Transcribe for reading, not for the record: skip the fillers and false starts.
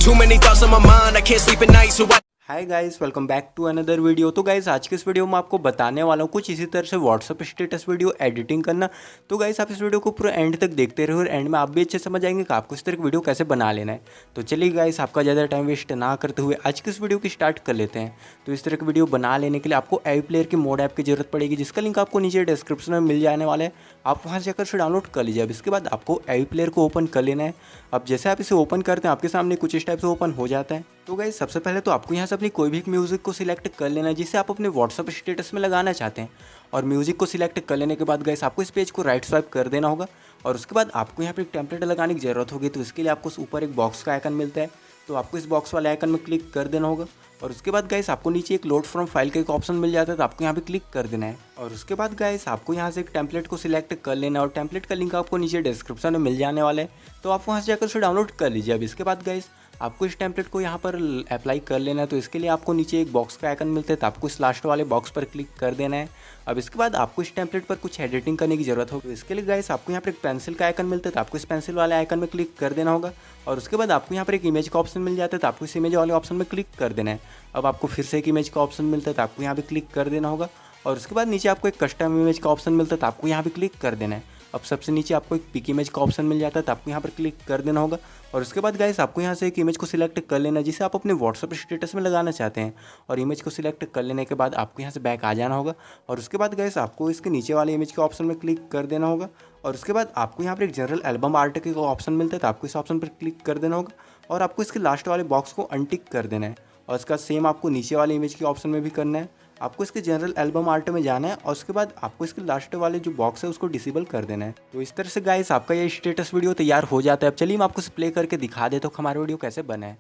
Too many thoughts on my mind, I can't sleep at night, so I hi guys, welcome back to another video. तो guys आज के इस video में आपको बताने वाला हूँ कुछ इसी तरह से व्हाट्सअप स्टेटस वीडियो एडिटिंग करना। तो गाइस आप इस वीडियो को पूरा एंड तक देखते रहो और एंड में आप भी अच्छे समझ आएंगे कि आपको इस तरह की वीडियो कैसे बना लेना है। तो चलिए गाइस आपका ज़्यादा टाइम वेस्ट ना करते हुए आज की इस वीडियो की स्टार्ट कर लेते हैं। तो इस तरह की वीडियो बना लेने के लिए आपको एवी प्लेयर की मोड ऐप की जरूरत पड़ेगी, जिसका लिंक आपको नीचे डिस्क्रिप्शन में मिल जाने वाला है। आप वहाँ जाकर से डाउनलोड कर लीजिए। अब इसके बाद आपको एवी प्लेयर को ओपन कर लेना है। अब जैसे आप इसे ओपन करते हैं आपके सामने कुछ इस टाइप से ओपन हो जाता है। तो गाइस सबसे पहले तो आपको यहाँ से अपनी कोई भी म्यूज़िक को सिलेक्ट कर लेना है जिसे आप अपने व्हाट्सअप स्टेटस में लगाना चाहते हैं। और म्यूज़िक को सिलेक्ट कर लेने के बाद गाइस आपको इस पेज को राइट स्वाइप कर देना होगा और उसके बाद आपको यहाँ पे एक टेम्पलेट लगाने की ज़रूरत होगी। तो इसके लिए आपको ऊपर एक बॉक्स का आइकन मिलता है, तो आपको इस बॉक्स वाले आइकन में क्लिक कर देना होगा। और उसके बाद गाइस आपको नीचे एक लोड फ्रॉम फाइल का एक ऑप्शन मिल जाता है, तो आपको यहाँ पे क्लिक कर देना है। और उसके बाद गाइस आपको यहाँ से एक टेम्पलेट को सिलेक्ट कर लेना है और टेम्पलेट का लिंक आपको नीचे डिस्क्रिप्शन में मिल जाने वाला है, तो आप वहाँ से जाकर उसे डाउनलोड कर लीजिए। अब इसके बाद गाइस आपको इस टेम्पलेट को यहाँ पर अप्लाई कर लेना है। तो इसके लिए आपको नीचे एक बॉक्स का आइकन मिलता है, तो आपको इस लास्ट वाले बॉक्स पर क्लिक कर देना है। अब इसके बाद आपको इस टेम्पलेट पर कुछ एडिटिंग करने की जरूरत होगी। तो इसके लिए गाइस आपको यहाँ पर एक पेंसिल का आइकन मिलता है, तो आपको इस पेंसिल वाले आइकन में क्लिक कर देना होगा। और उसके बाद आपको यहाँ पर एक इमेज का ऑप्शन मिल जाता है, तो आपको इस इमेज वाले ऑप्शन में क्लिक कर देना है। अब आपको फिर से एक इमेज का ऑप्शन मिलता है, तो आपको यहाँ पे क्लिक कर देना होगा। और उसके बाद नीचे आपको एक कस्टम इमेज का ऑप्शन मिलता है, तो आपको यहाँ पे क्लिक कर देना है। अब सबसे नीचे आपको एक पिक इमेज का ऑप्शन मिल जाता है, तो आपको यहाँ पर क्लिक कर देना होगा। और उसके बाद गाइस आपको यहाँ से एक इमेज को सिलेक्ट कर लेना है जिसे आप अपने व्हाट्सअप स्टेटस में लगाना चाहते हैं। और इमेज को सिलेक्ट कर लेने के बाद आपको यहाँ से बैक आ जाना होगा। और उसके बाद गाइस आपको इसके नीचे वाले इमेज के ऑप्शन में क्लिक कर देना होगा। और उसके बाद आपको यहाँ पर एक जनरल एल्बम आर्ट का ऑप्शन मिलता है, तो आपको इस ऑप्शन पर क्लिक कर देना होगा। और आपको इसके लास्ट वाले बॉक्स को अनटिक कर देना है। और इसका सेम आपको नीचे वाले इमेज के ऑप्शन में भी करना है। आपको इसके जनरल एल्बम आर्ट में जाना है और उसके बाद आपको इसके लास्ट वाले जो बॉक्स है उसको डिसेबल कर देना है। तो इस तरह से गाइस आपका ये स्टेटस वीडियो तैयार हो जाता है। अब चलिए मैं आपको प्ले करके दिखा देता हूँ हमारा वीडियो कैसे बना है।